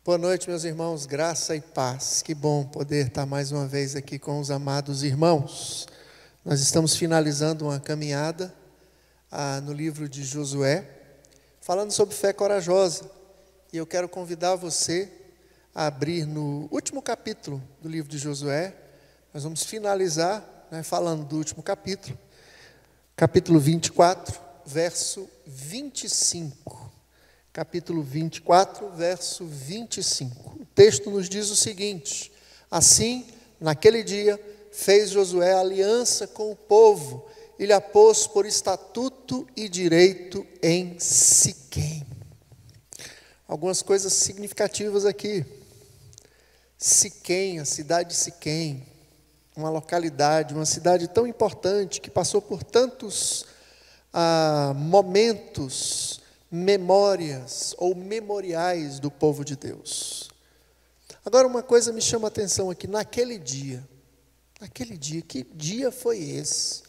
Boa noite, meus irmãos, graça e paz. Que bom poder estar mais uma vez aqui com os amados irmãos. Nós estamos finalizando uma caminhada no livro de Josué, falando sobre fé corajosa. E eu quero convidar você a abrir no último capítulo do livro de Josué. Nós vamos finalizar, falando do último capítulo, capítulo 24, verso 25. Capítulo 24, verso 25. O texto nos diz o seguinte: assim, naquele dia, fez Josué aliança com o povo, e lhe a pôs por estatuto e direito em Siquém. Algumas coisas significativas aqui. Siquém, a cidade de Siquém, uma localidade, uma cidade tão importante, que passou por tantos momentos, memórias ou memoriais do povo de Deus. Agora, uma coisa me chama a atenção aqui, naquele dia, que dia foi esse? O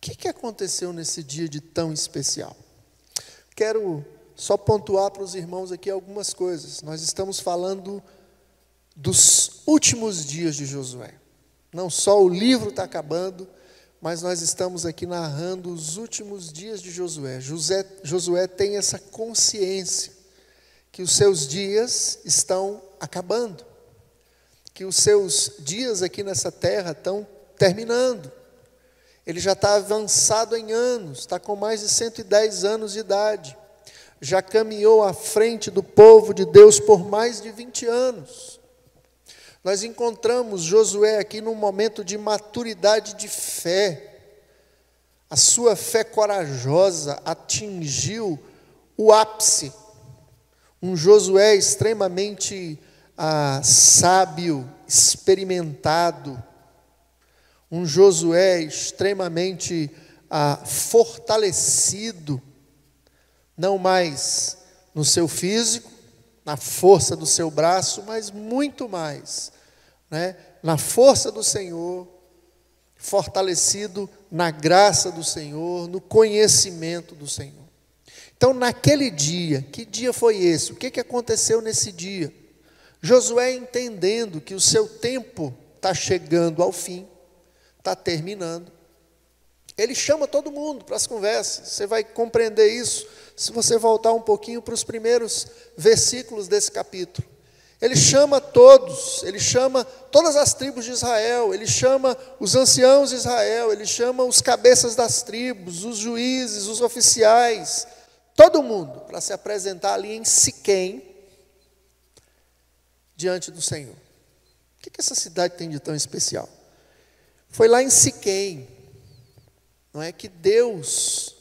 que aconteceu nesse dia de tão especial? Quero só pontuar para os irmãos aqui algumas coisas. Nós estamos falando dos últimos dias de Josué. Não só o livro está acabando, mas nós estamos aqui narrando os últimos dias de Josué. Josué tem essa consciência que os seus dias estão acabando, que os seus dias aqui nessa terra estão terminando. Ele já está avançado em anos, está com mais de 110 anos de idade, já caminhou à frente do povo de Deus por mais de 20 anos. Nós encontramos Josué aqui num momento de maturidade de fé. A sua fé corajosa atingiu o ápice. Um Josué extremamente sábio, experimentado. Um Josué extremamente fortalecido, não mais no seu físico, na força do seu braço, mas muito mais, na força do Senhor, fortalecido na graça do Senhor, no conhecimento do Senhor. Então, naquele dia, que dia foi esse? O que aconteceu nesse dia? Josué, entendendo que o seu tempo está chegando ao fim, está terminando, ele chama todo mundo para as conversas. Você vai compreender isso se você voltar um pouquinho para os primeiros versículos desse capítulo. Ele chama todos, ele chama todas as tribos de Israel, ele chama os anciãos de Israel, ele chama os cabeças das tribos, os juízes, os oficiais, todo mundo para se apresentar ali em Siquém, diante do Senhor. O que essa cidade tem de tão especial? Foi lá em Siquém, não é que Deus,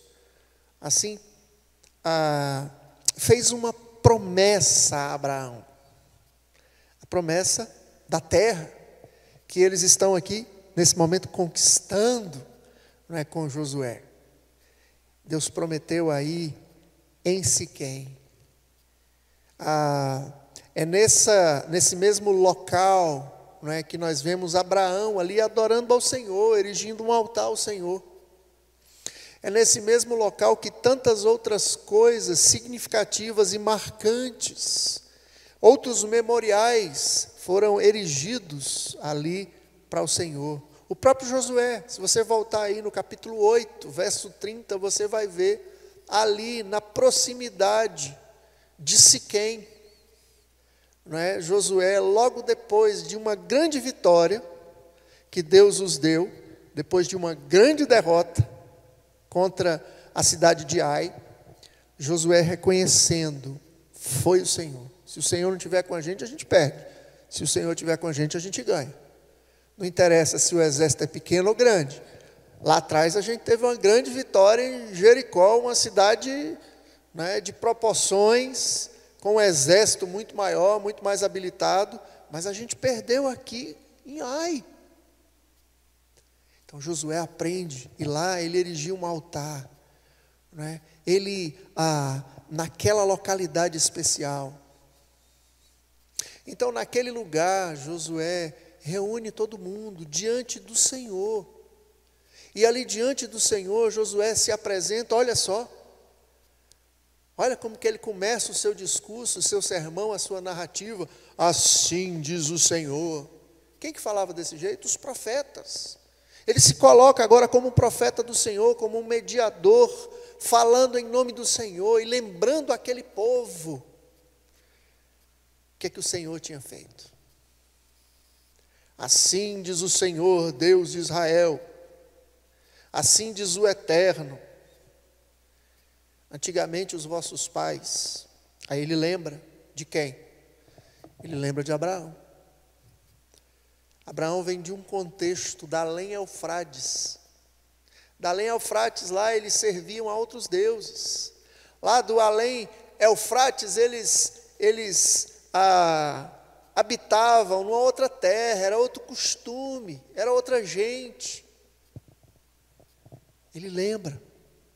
assim, fez uma promessa a Abraão, a promessa da terra, que eles estão aqui, nesse momento, conquistando, não é, com Josué. Deus prometeu aí, em Siquém. É nesse mesmo local, não é, que nós vemos Abraão ali adorando ao Senhor, erigindo um altar ao Senhor. É nesse mesmo local que tantas outras coisas significativas e marcantes, outros memoriais foram erigidos ali para o Senhor. O próprio Josué, se você voltar aí no capítulo 8, verso 30, você vai ver ali na proximidade de Siquém, não é? Josué, logo depois de uma grande vitória que Deus os deu, depois de uma grande derrota contra a cidade de Ai, Josué reconhecendo, foi o Senhor. Se o Senhor não estiver com a gente perde. Se o Senhor estiver com a gente ganha. Não interessa se o exército é pequeno ou grande. Lá atrás a gente teve uma grande vitória em Jericó, uma cidade, né, de proporções, com um exército muito maior, muito mais habilitado, mas a gente perdeu aqui em Ai. Então Josué aprende, e lá ele erigiu um altar, né? Ele, naquela localidade especial. Então naquele lugar, Josué reúne todo mundo diante do Senhor, e ali diante do Senhor, Josué se apresenta, olha só, Olha como que ele começa o seu discurso, o seu sermão, a sua narrativa. Assim diz o Senhor. Quem que falava desse jeito? Os profetas. Ele se coloca agora como um profeta do Senhor, como um mediador, falando em nome do Senhor e lembrando aquele povo o que o Senhor tinha feito. Assim diz o Senhor, Deus de Israel, assim diz o Eterno. Antigamente os vossos pais, aí ele lembra de quem? Ele lembra de Abraão. Abraão vem de um contexto da além Eufrates. Da além Eufrates lá eles serviam a outros deuses. Lá do além Eufrates eles habitavam numa outra terra, era outro costume, era outra gente. Ele lembra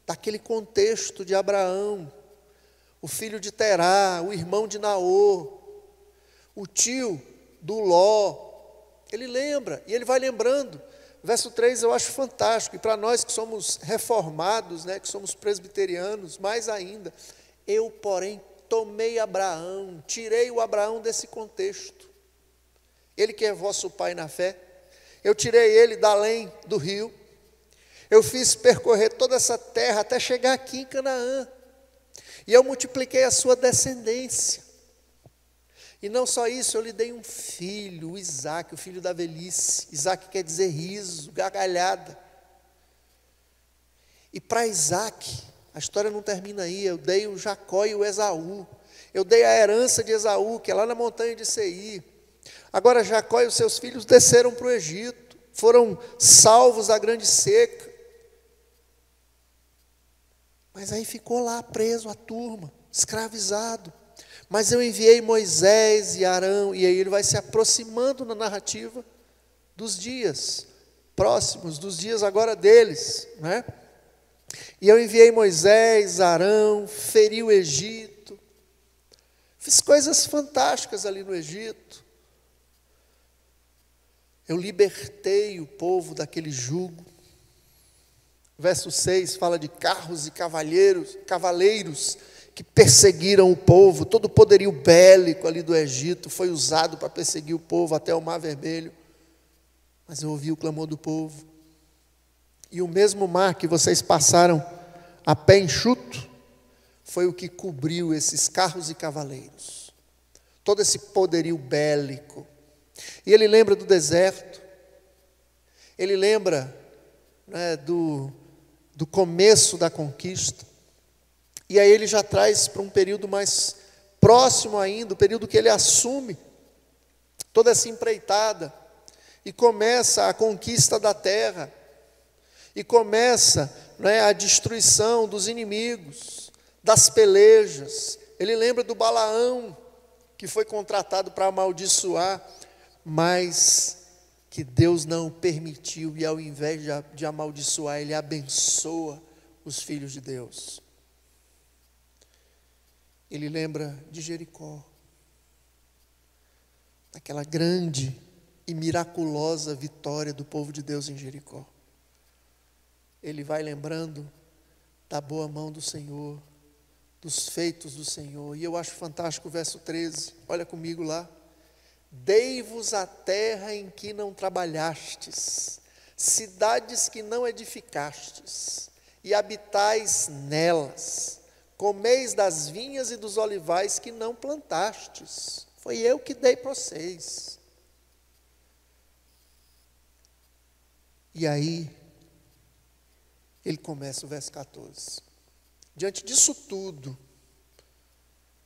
daquele contexto de Abraão, o filho de Terá, o irmão de Naor, o tio do Ló. Ele lembra, e ele vai lembrando. Verso 3 eu acho fantástico, e para nós que somos reformados, que somos presbiterianos, mais ainda. Eu, porém, tomei Abraão, tirei o Abraão desse contexto. Ele que é vosso pai na fé, eu tirei ele da além do rio, eu fiz percorrer toda essa terra até chegar aqui em Canaã, e eu multipliquei a sua descendência. E não só isso, eu lhe dei um filho, o Isaque, o filho da velhice. Isaque quer dizer riso, gargalhada. E para Isaque, a história não termina aí, eu dei o Jacó e o Esaú. Eu dei a herança de Esaú, que é lá na montanha de Seir. Agora Jacó e os seus filhos desceram para o Egito, foram salvos da grande seca. Mas aí ficou lá preso a turma, escravizado. Mas eu enviei Moisés e Arão, e aí ele vai se aproximando na narrativa dos dias próximos, dos dias agora deles, né? E eu enviei Moisés, Arão, feri o Egito, fiz coisas fantásticas ali no Egito. Eu libertei o povo daquele jugo. Verso 6 fala de carros e cavaleiros que perseguiram o povo. Todo o poderio bélico ali do Egito foi usado para perseguir o povo até o Mar Vermelho. Mas eu ouvi o clamor do povo. E o mesmo mar que vocês passaram a pé enxuto, foi o que cobriu esses carros e cavaleiros. Todo esse poderio bélico. E ele lembra do deserto. Ele lembra, do começo da conquista. E aí ele já traz para um período mais próximo ainda, o período que ele assume toda essa empreitada, e começa a conquista da terra, e começa a destruição dos inimigos, das pelejas. Ele lembra do Balaão, que foi contratado para amaldiçoar, mas que Deus não permitiu, e ao invés de amaldiçoar, ele abençoa os filhos de Deus. Ele lembra de Jericó, aquela grande e miraculosa vitória do povo de Deus em Jericó. Ele vai lembrando da boa mão do Senhor, dos feitos do Senhor. E eu acho fantástico o verso 13, olha comigo lá. Dei-vos a terra em que não trabalhastes, cidades que não edificastes, e habitais nelas. Comeis das vinhas e dos olivais que não plantastes. Foi eu que dei para vocês. E aí, ele começa o verso 14. Diante disso tudo,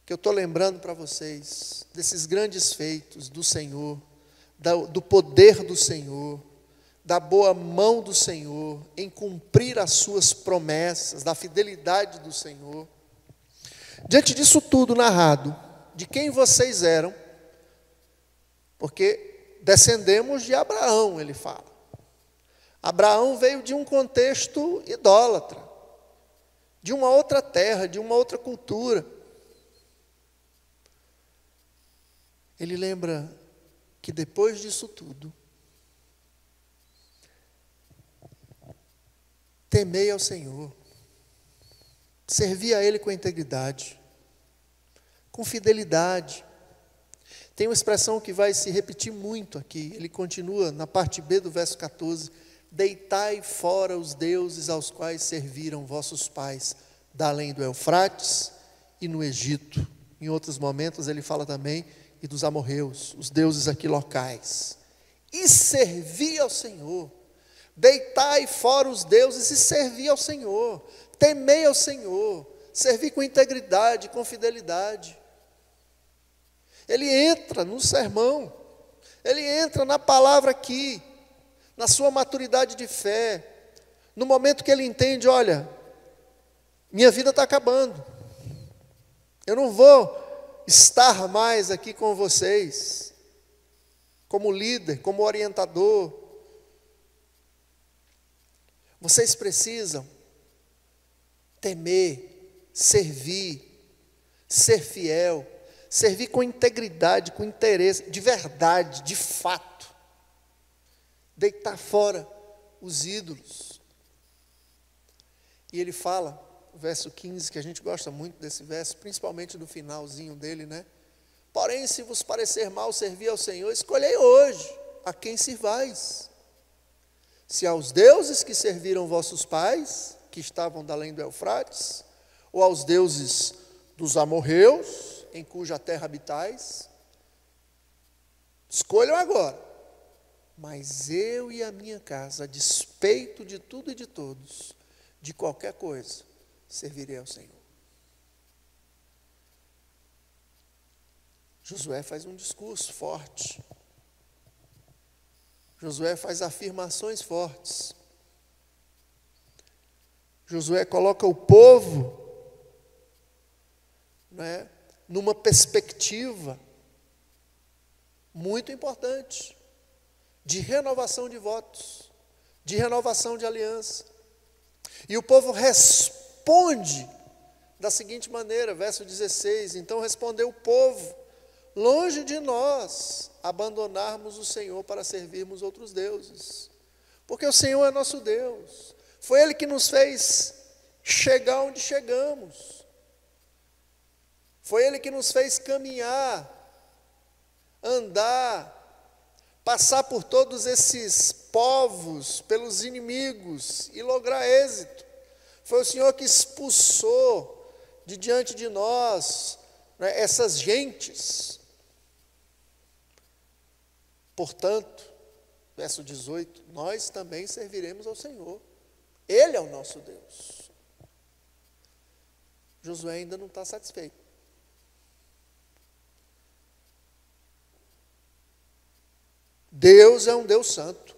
que eu estou lembrando para vocês, desses grandes feitos do Senhor, do poder do Senhor, da boa mão do Senhor, em cumprir as suas promessas, da fidelidade do Senhor. Diante disso tudo narrado, de quem vocês eram, porque descendemos de Abraão, ele fala. Abraão veio de um contexto idólatra, de uma outra terra, de uma outra cultura. Ele lembra que depois disso tudo, temei ao Senhor. servir a Ele com integridade, com fidelidade. Tem uma expressão que vai se repetir muito aqui, ele continua na parte B do verso 14, deitai fora os deuses aos quais serviram vossos pais, da além do Eufrates e no Egito. Em outros momentos ele fala também, e dos amorreus, os deuses aqui locais. E servi ao Senhor, deitai fora os deuses e servi ao Senhor, temei ao Senhor, servi com integridade, com fidelidade. Ele entra no sermão, ele entra na palavra aqui, na sua maturidade de fé, no momento que ele entende, olha, minha vida está acabando, eu não vou estar mais aqui com vocês, como líder, como orientador, vocês precisam temer, servir, ser fiel, servir com integridade, com interesse, de verdade, de fato. Deitar fora os ídolos. E ele fala, o verso 15, que a gente gosta muito desse verso, principalmente do finalzinho dele, né? Porém, se vos parecer mal servir ao Senhor, escolhei hoje a quem sirvais. Se aos deuses que serviram vossos pais, que estavam da além do Eufrates, ou aos deuses dos amorreus, em cuja terra habitais, escolham agora, mas eu e a minha casa, a despeito de tudo e de todos, de qualquer coisa, servirei ao Senhor. Josué faz um discurso forte, Josué faz afirmações fortes, Josué coloca o povo, né, numa perspectiva muito importante, de renovação de votos, de renovação de aliança. E o povo responde da seguinte maneira, verso 16, então respondeu o povo, longe de nós abandonarmos o Senhor para servirmos outros deuses, porque o Senhor é nosso Deus, foi Ele que nos fez chegar onde chegamos, foi Ele que nos fez caminhar, andar, passar por todos esses povos, pelos inimigos e lograr êxito. Foi o Senhor que expulsou de diante de nós, né, essas gentes. Portanto, verso 18, nós também serviremos ao Senhor. Ele é o nosso Deus. Josué ainda não está satisfeito. Deus é um Deus santo.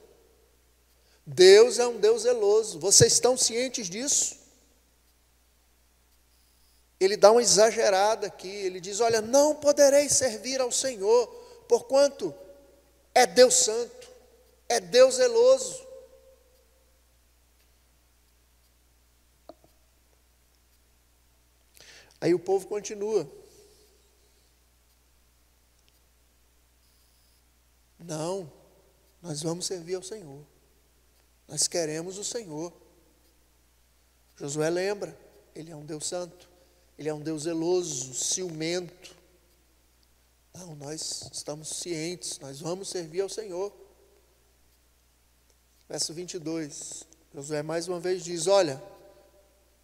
Deus é um Deus zeloso. Vocês estão cientes disso? Ele dá uma exagerada aqui. Ele diz, olha, não podereis servir ao Senhor, porquanto é Deus santo, é Deus zeloso. Aí o povo continua. Não, nós vamos servir ao Senhor. Nós queremos o Senhor. Josué lembra, Ele é um Deus santo, Ele é um Deus zeloso, ciumento. Não, nós estamos cientes, nós vamos servir ao Senhor. Verso 22, Josué mais uma vez diz, olha,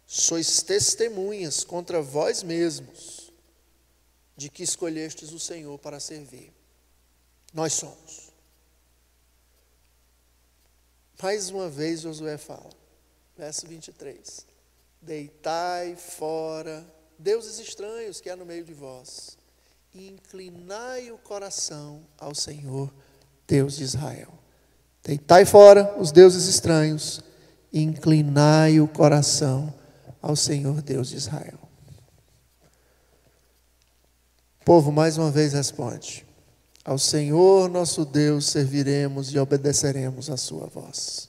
sois testemunhas contra vós mesmos, de que escolhestes o Senhor para servir. Nós somos. Mais uma vez Josué fala, verso 23, deitai fora deuses estranhos que há no meio de vós, e inclinai o coração ao Senhor, Deus de Israel. Deitai fora os deuses estranhos, e inclinai o coração ao Senhor, Deus de Israel. O povo mais uma vez responde, ao Senhor nosso Deus serviremos e obedeceremos a sua voz.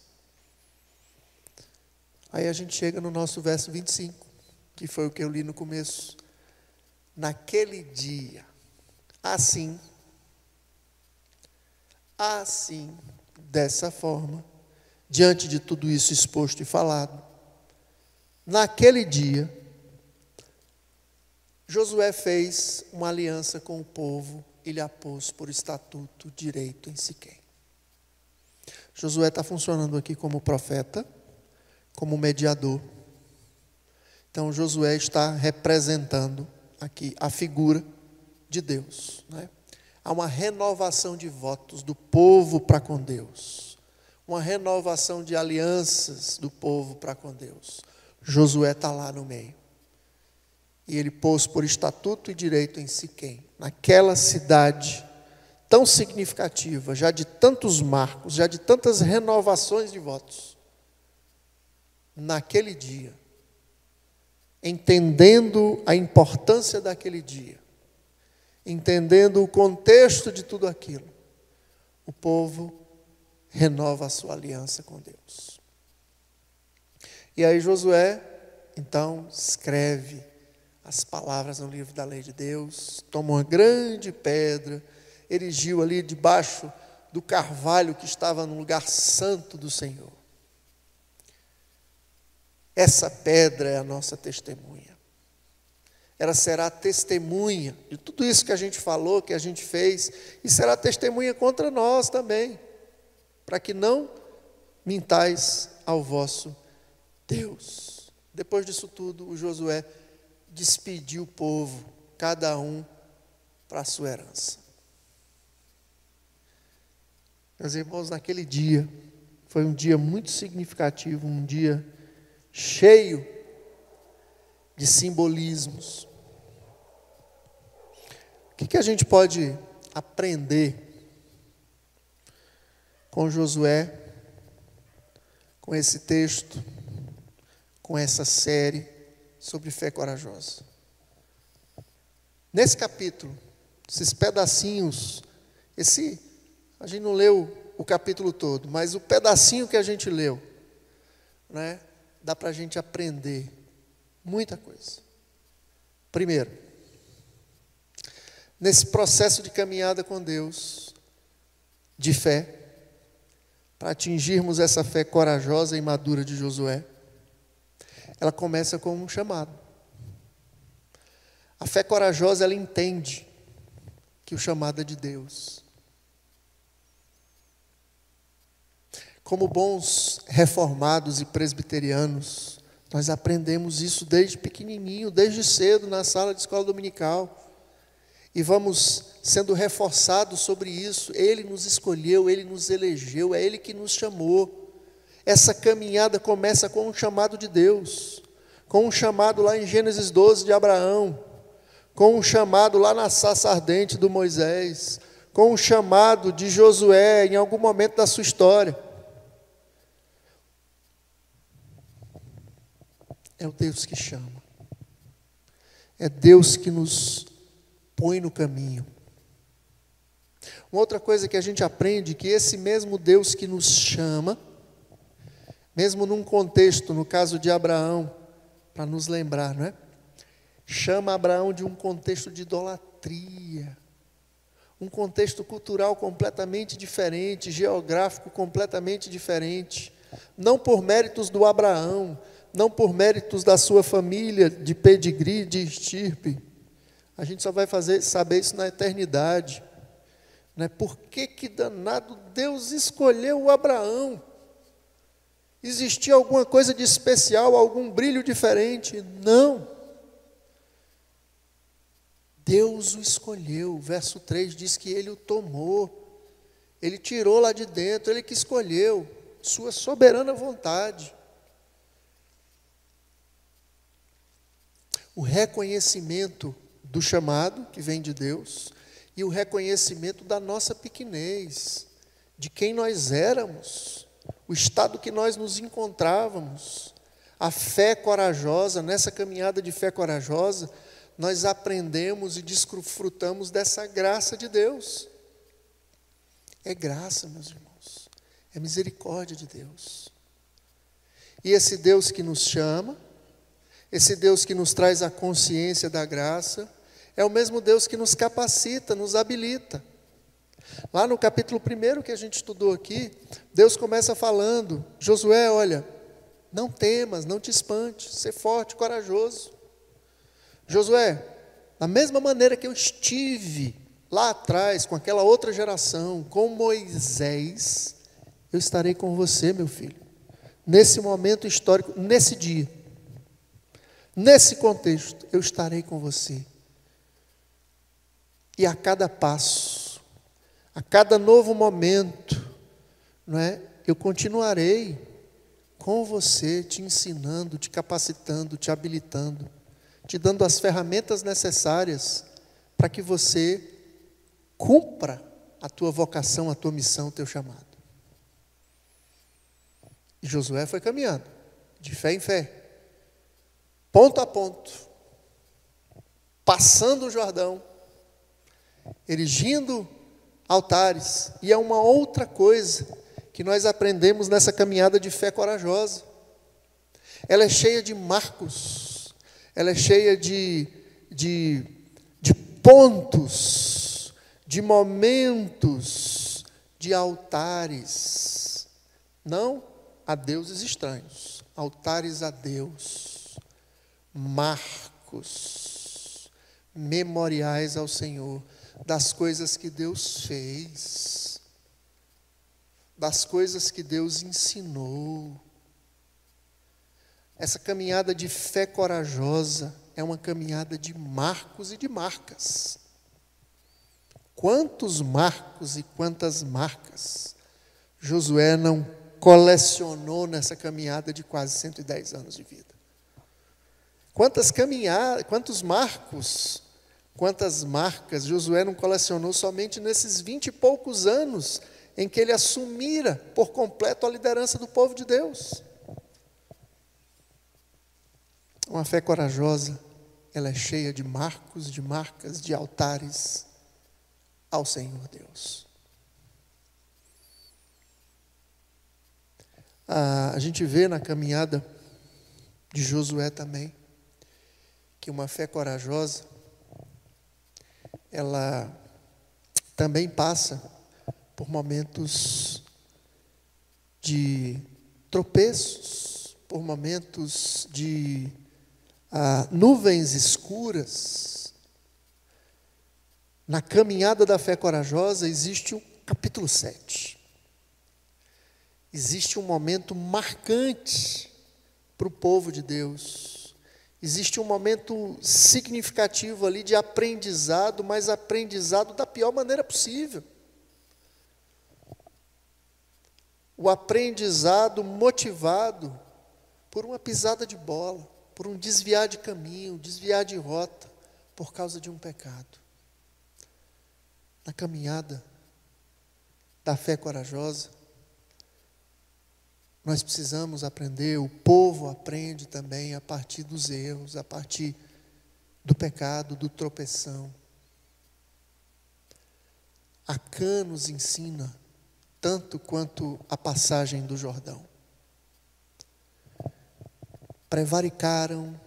Aí a gente chega no nosso verso 25, que foi o que eu li no começo. Naquele dia, assim, dessa forma, diante de tudo isso exposto e falado, naquele dia, Josué fez uma aliança com o povo e lhe a pôs por estatuto direito em Siquém. Josué está funcionando aqui como profeta, como mediador. Então Josué está representando aqui a figura de Deus, né? Há uma renovação de votos do povo para com Deus, uma renovação de alianças do povo para com Deus. Josué está lá no meio. E ele pôs por estatuto e direito em Siquém, naquela cidade tão significativa, já de tantos marcos, já de tantas renovações de votos. Naquele dia, entendendo a importância daquele dia, entendendo o contexto de tudo aquilo, o povo renova a sua aliança com Deus. E aí Josué, então, escreve as palavras no livro da lei de Deus, toma uma grande pedra, erigiu ali debaixo do carvalho que estava no lugar santo do Senhor. Essa pedra é a nossa testemunha. Ela será testemunha de tudo isso que a gente falou, que a gente fez, e será testemunha contra nós também, para que não mintais ao vosso Deus. Depois disso tudo, o Josué despediu o povo, cada um para a sua herança. Meus irmãos, naquele dia, foi um dia muito significativo, um dia cheio de simbolismos. O que a gente pode aprender com Josué, com esse texto, com essa série sobre fé corajosa? Nesse capítulo, esses pedacinhos, a gente não leu o capítulo todo, mas o pedacinho que a gente leu, né, dá para a gente aprender muita coisa. Primeiro, nesse processo de caminhada com Deus, de fé, para atingirmos essa fé corajosa e madura de Josué, ela começa com um chamado. A fé corajosa, ela entende que o chamado é de Deus. Como bons reformados e presbiterianos, nós aprendemos isso desde pequenininho, desde cedo, na sala de escola dominical. E vamos sendo reforçados sobre isso. Ele nos escolheu, Ele nos elegeu, é Ele que nos chamou. Essa caminhada começa com um chamado de Deus, com um chamado lá em Gênesis 12 de Abraão, com um chamado lá na sarça ardente do Moisés, com um chamado de Josué em algum momento da sua história. É o Deus que chama. É Deus que nos põe no caminho. Uma outra coisa que a gente aprende, que esse mesmo Deus que nos chama, mesmo num contexto, no caso de Abraão, para nos lembrar, não é? Chama Abraão de um contexto de idolatria, um contexto cultural completamente diferente, geográfico completamente diferente, não por méritos do Abraão, não por méritos da sua família, de pedigree, de estirpe. A gente só vai saber isso na eternidade. Não é? Por que danado Deus escolheu o Abraão? Existia alguma coisa de especial, algum brilho diferente? Não. Deus o escolheu. O verso 3 diz que Ele o tomou. Ele tirou lá de dentro, Ele que escolheu. Sua soberana vontade. O reconhecimento do chamado, que vem de Deus, e o reconhecimento da nossa pequenez, de quem nós éramos, o estado que nós nos encontrávamos. A fé corajosa, nessa caminhada de fé corajosa, nós aprendemos e desfrutamos dessa graça de Deus. É graça, meus irmãos, é misericórdia de Deus. E esse Deus que nos chama, esse Deus que nos traz a consciência da graça, é o mesmo Deus que nos capacita, nos habilita. Lá no capítulo 1 que a gente estudou aqui, Deus começa falando: Josué, olha, não temas, não te espantes, ser forte, corajoso. Josué, Da mesma maneira que eu estive lá atrás, com aquela outra geração, com Moisés, eu estarei com você, meu filho. Nesse momento histórico, nesse dia, nesse contexto, eu estarei com você. E a cada passo, a cada novo momento, não é? Eu continuarei com você, te ensinando, te capacitando, te habilitando, te dando as ferramentas necessárias para que você cumpra a tua vocação, a tua missão, o teu chamado. E Josué foi caminhando, de fé em fé, ponto a ponto, passando o Jordão, erigindo altares. E é uma outra coisa que nós aprendemos nessa caminhada de fé corajosa. Ela é cheia de marcos, ela é cheia de pontos, de momentos, de altares. Não a deuses estranhos, altares a Deus, marcos, memoriais ao Senhor, das coisas que Deus fez, das coisas que Deus ensinou. Essa caminhada de fé corajosa é uma caminhada de marcos e de marcas. Quantos marcos e quantas marcas Josué não colecionou nessa caminhada de quase 110 anos de vida? Quantos marcos, quantas marcas Josué não colecionou somente nesses 20 e poucos anos em que ele assumira por completo a liderança do povo de Deus? Uma fé corajosa, ela é cheia de marcos, de marcas, de altares ao Senhor Deus. A gente vê na caminhada de Josué também que uma fé corajosa, ela também passa por momentos de tropeços, por momentos de nuvens escuras. Na caminhada da fé corajosa existe o capítulo 7. Existe um momento marcante para o povo de Deus. Existe um momento significativo ali de aprendizado, mas aprendizado da pior maneira possível. O aprendizado motivado por uma pisada de bola, por um desviar de caminho, desviar de rota, por causa de um pecado. Na caminhada da fé corajosa, nós precisamos aprender, o povo aprende também a partir dos erros, a partir do pecado, do tropeção. Acã nos ensina tanto quanto a passagem do Jordão. Prevaricou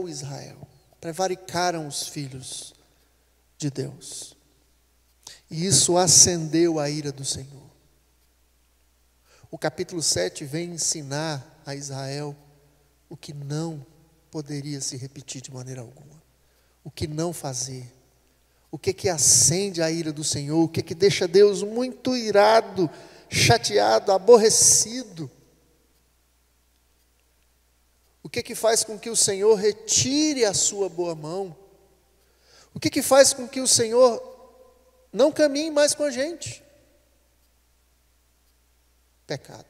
Israel, prevaricaram os filhos de Deus. E isso acendeu a ira do Senhor. O capítulo 7 vem ensinar a Israel o que não poderia se repetir de maneira alguma. O que não fazer. O que acende a ira do Senhor, o que deixa Deus muito irado, chateado, aborrecido. O que faz com que o Senhor retire a sua boa mão? O que faz com que o Senhor não caminhe mais com a gente? Pecado.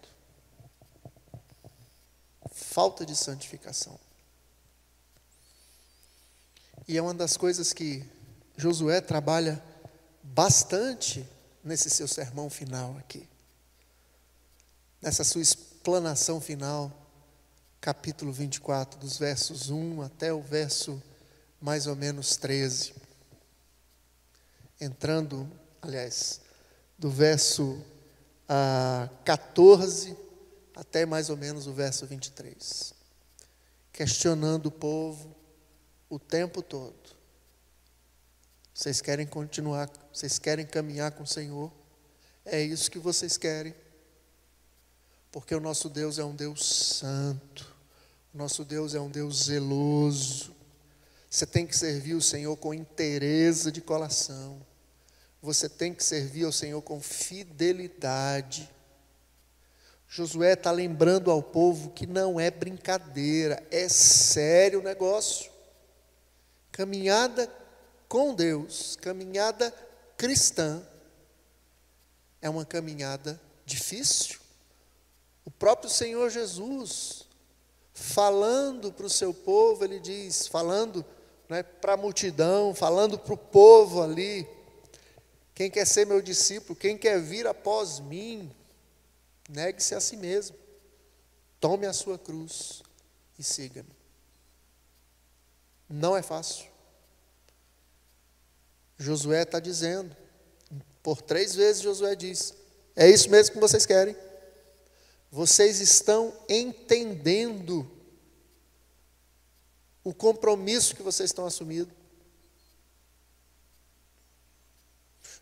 Falta de santificação. E é uma das coisas que Josué trabalha bastante nesse seu sermão final aqui. Nessa sua explanação final, capítulo 24, dos versos 1 até o verso mais ou menos 13. Entrando, aliás, do verso 14 até mais ou menos o verso 23. Questionando o povo o tempo todo. Vocês querem continuar, vocês querem caminhar com o Senhor? É isso que vocês querem? Porque o nosso Deus é um Deus santo. Nosso Deus é um Deus zeloso. Você tem que servir o Senhor com inteireza de coração. Você tem que servir ao Senhor com fidelidade. Josué está lembrando ao povo que não é brincadeira, é sério o negócio. Caminhada com Deus, caminhada cristã, é uma caminhada difícil. O próprio Senhor Jesus, falando para o seu povo, ele diz, falando para a multidão, falando para o povo ali, quem quer ser meu discípulo, quem quer vir após mim, negue-se a si mesmo, tome a sua cruz e siga-me. Não é fácil. Josué está dizendo, por 3 vezes Josué diz, é isso mesmo que vocês querem? Vocês estão entendendo o compromisso que vocês estão assumindo?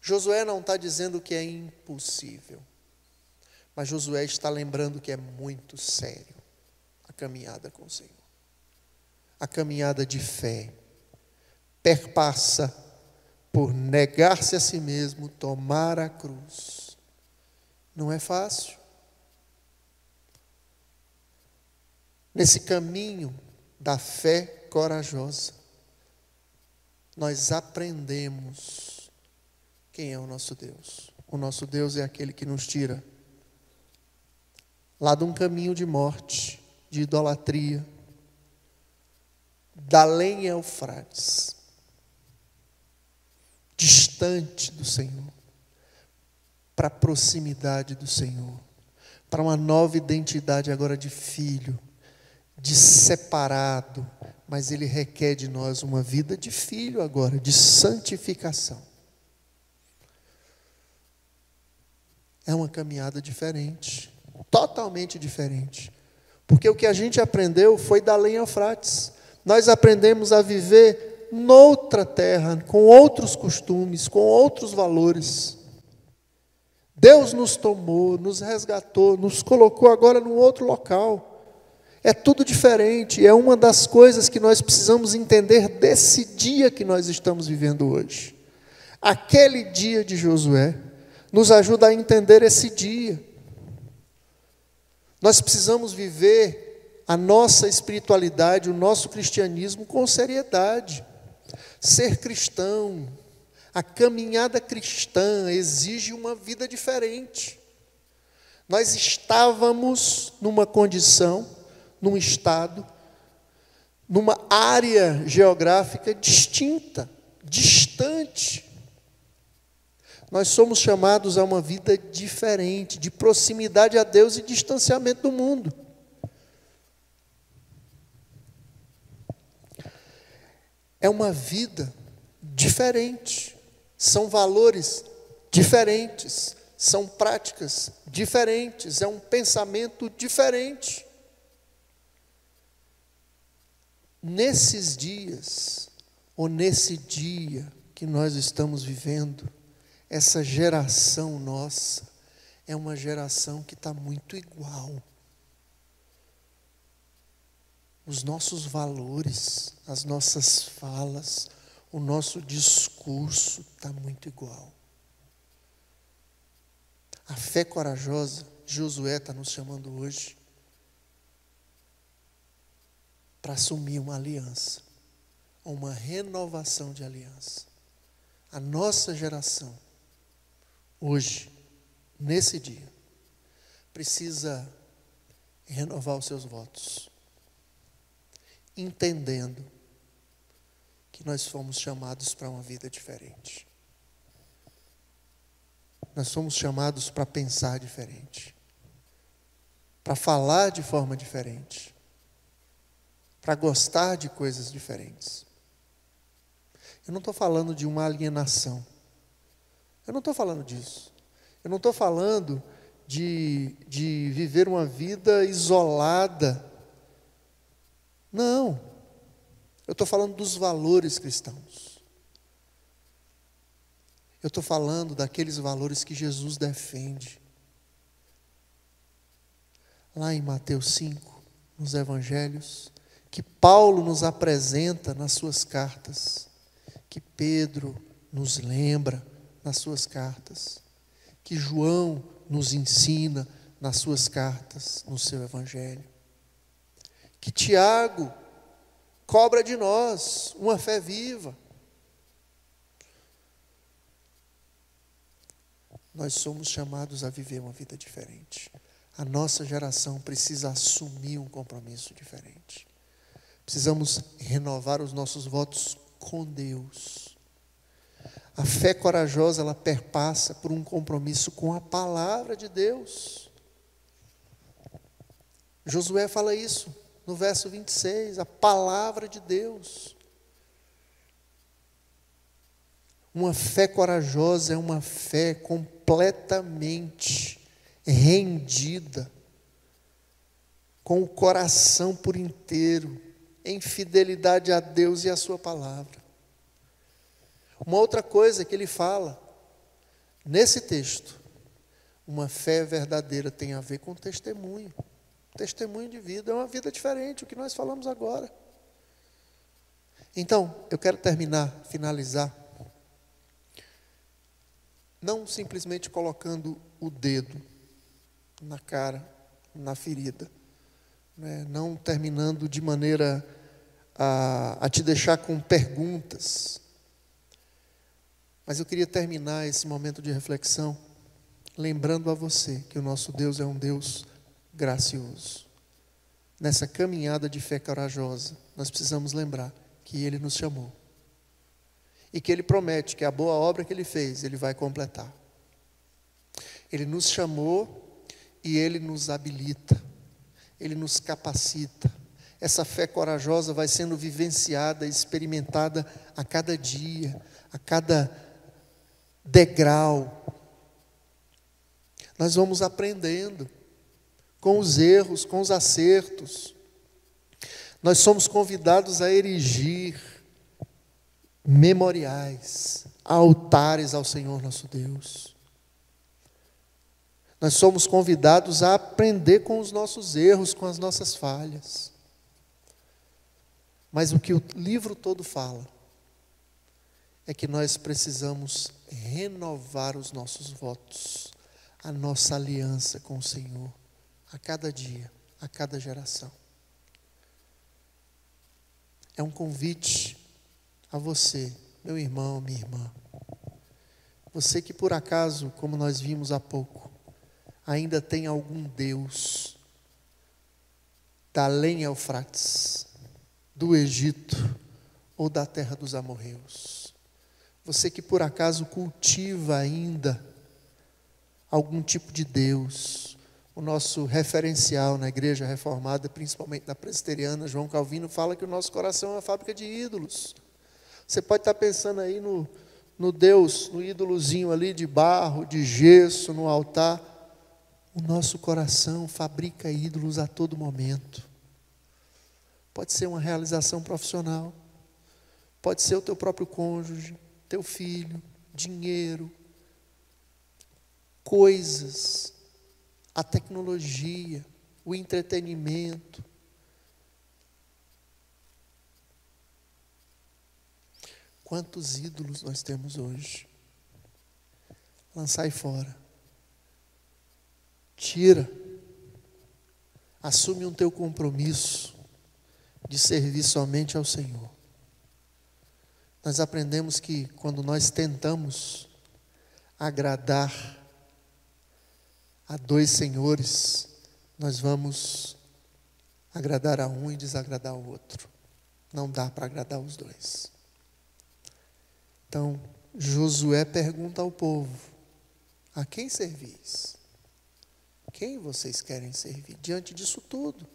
Josué não está dizendo que é impossível, mas Josué está lembrando que é muito sério a caminhada com o Senhor. A caminhada de fé perpassa por negar-se a si mesmo, tomar a cruz. Não é fácil. Nesse caminho da fé corajosa, nós aprendemos quem é o nosso Deus. O nosso Deus é aquele que nos tira lá de um caminho de morte, de idolatria, da lenha Eufrates, distante do Senhor, para a proximidade do Senhor, para uma nova identidade agora de filho, de separado, mas Ele requer de nós uma vida de filho agora, de santificação. É uma caminhada diferente, totalmente diferente, porque o que a gente aprendeu foi da lenha Eufrates. Nós aprendemos a viver noutra terra, com outros costumes, com outros valores. Deus nos tomou, nos resgatou, nos colocou agora num outro local. É tudo diferente, é uma das coisas que nós precisamos entender desse dia que nós estamos vivendo hoje. Aquele dia de Josué nos ajuda a entender esse dia. Nós precisamos viver a nossa espiritualidade, o nosso cristianismo com seriedade. Ser cristão, a caminhada cristã exige uma vida diferente. Nós estávamos numa condição, num estado, numa área geográfica distinta, distante. Nós somos chamados a uma vida diferente, de proximidade a Deus e distanciamento do mundo. É uma vida diferente, são valores diferentes, são práticas diferentes, é um pensamento diferente. Nesses dias, ou nesse dia que nós estamos vivendo, essa geração nossa é uma geração que está muito igual. Os nossos valores, as nossas falas, o nosso discurso está muito igual. A fé corajosa, Josué está nos chamando hoje para assumir uma aliança, uma renovação de aliança. A nossa geração, hoje, nesse dia, precisa renovar os seus votos, entendendo que nós fomos chamados para uma vida diferente. Nós somos chamados para pensar diferente, para falar de forma diferente, para gostar de coisas diferentes. Eu não estou falando de uma alienação. Eu não estou falando disso. Eu não estou falando de viver uma vida isolada. Não. Eu estou falando dos valores cristãos. Eu estou falando daqueles valores que Jesus defende. Lá em Mateus 5, nos evangelhos, que Paulo nos apresenta nas suas cartas, que Pedro nos lembra nas suas cartas, que João nos ensina nas suas cartas, no seu evangelho, que Tiago cobra de nós uma fé viva. Nós somos chamados a viver uma vida diferente. A nossa geração precisa assumir um compromisso diferente. Precisamos renovar os nossos votos com Deus. A fé corajosa, ela perpassa por um compromisso com a palavra de Deus. Josué fala isso no verso 26, a palavra de Deus. Uma fé corajosa é uma fé completamente rendida, com o coração por inteiro, em fidelidade a Deus e a sua palavra. Uma outra coisa que ele fala, nesse texto, uma fé verdadeira tem a ver com testemunho. Testemunho de vida, é uma vida diferente, o que nós falamos agora. Então, eu quero finalizar, não simplesmente colocando o dedo na cara, na ferida, né? Não terminando de maneira a te deixar com perguntas, mas eu queria terminar esse momento de reflexão lembrando a você que o nosso Deus é um Deus gracioso. Nessa caminhada de fé corajosa, nós precisamos lembrar que Ele nos chamou e que Ele promete que a boa obra que Ele fez, Ele vai completar. Ele nos chamou e Ele nos habilita, Ele nos capacita. Essa fé corajosa vai sendo vivenciada, experimentada a cada dia, a cada degrau. Nós vamos aprendendo com os erros, com os acertos. Nós somos convidados a erigir memoriais, altares ao Senhor nosso Deus. Nós somos convidados a aprender com os nossos erros, com as nossas falhas. Mas o que o livro todo fala é que nós precisamos renovar os nossos votos, a nossa aliança com o Senhor, a cada dia, a cada geração. É um convite a você, meu irmão, minha irmã. Você que por acaso, como nós vimos há pouco, ainda tem algum Deus da além Eufrates, do Egito ou da terra dos amorreus. Você que por acaso cultiva ainda algum tipo de Deus. O nosso referencial na igreja reformada, principalmente na presbiteriana, João Calvino, fala que o nosso coração é uma fábrica de ídolos. Você pode estar pensando aí no Deus, no ídolozinho ali de barro, de gesso, no altar. O nosso coração fabrica ídolos a todo momento. Pode ser uma realização profissional, pode ser o teu próprio cônjuge, teu filho, dinheiro, coisas, a tecnologia, o entretenimento. Quantos ídolos nós temos hoje? Lançai fora. Tira. Assume um teu compromisso de servir somente ao Senhor. Nós aprendemos que quando nós tentamos agradar a dois senhores, nós vamos agradar a um e desagradar o outro. Não dá para agradar os dois. Então, Josué pergunta ao povo: a quem servis? Quem vocês querem servir? Diante disso tudo,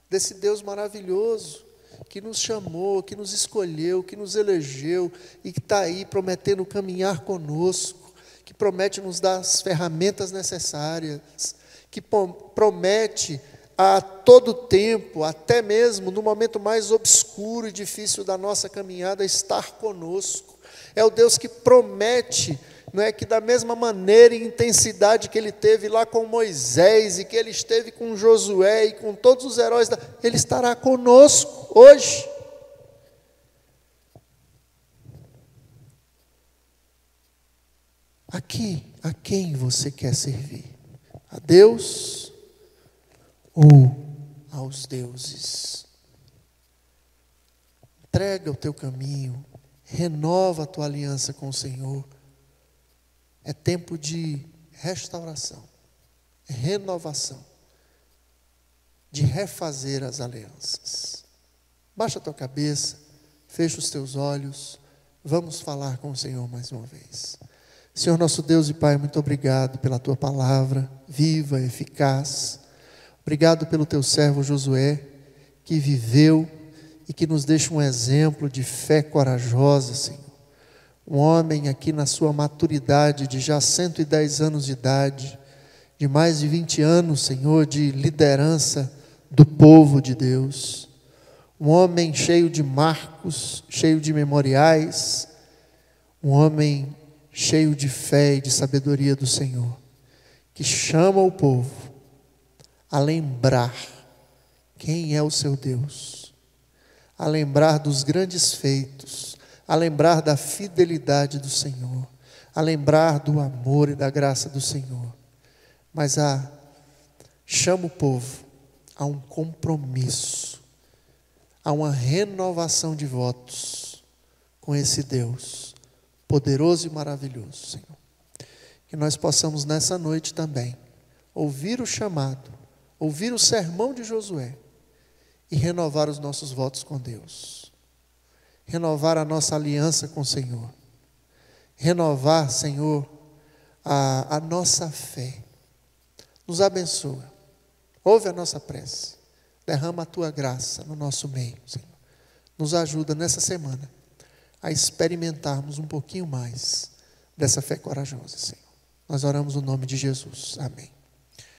desse Deus maravilhoso, que nos chamou, que nos escolheu, que nos elegeu, e que está aí prometendo caminhar conosco, que promete nos dar as ferramentas necessárias, que promete a todo tempo, até mesmo no momento mais obscuro e difícil da nossa caminhada, estar conosco. É o Deus que promete não é que da mesma maneira e intensidade que ele teve lá com Moisés, e que ele esteve com Josué e com todos os heróis, ele estará conosco hoje. Aqui, a quem você quer servir? A Deus ou aos deuses? Entrega o teu caminho, renova a tua aliança com o Senhor. É tempo de restauração, renovação, de refazer as alianças. Baixa a tua cabeça, fecha os teus olhos, vamos falar com o Senhor mais uma vez. Senhor nosso Deus e Pai, muito obrigado pela tua palavra, viva, eficaz. Obrigado pelo teu servo Josué, que viveu e que nos deixa um exemplo de fé corajosa, Senhor. Um homem aqui na sua maturidade, de já 110 anos de idade, de mais de 20 anos, Senhor, de liderança do povo de Deus. Um homem cheio de marcos, cheio de memoriais, um homem cheio de fé e de sabedoria do Senhor, que chama o povo a lembrar quem é o seu Deus, a lembrar dos grandes feitos, a lembrar da fidelidade do Senhor, a lembrar do amor e da graça do Senhor, mas chama o povo a um compromisso, a uma renovação de votos com esse Deus poderoso e maravilhoso, Senhor. Que nós possamos nessa noite também ouvir o chamado, ouvir o sermão de Josué e renovar os nossos votos com Deus. Renovar a nossa aliança com o Senhor. Renovar, Senhor, a nossa fé. Nos abençoa. Ouve a nossa prece. Derrama a tua graça no nosso meio, Senhor. Nos ajuda nessa semana a experimentarmos um pouquinho mais dessa fé corajosa, Senhor. Nós oramos no nome de Jesus. Amém.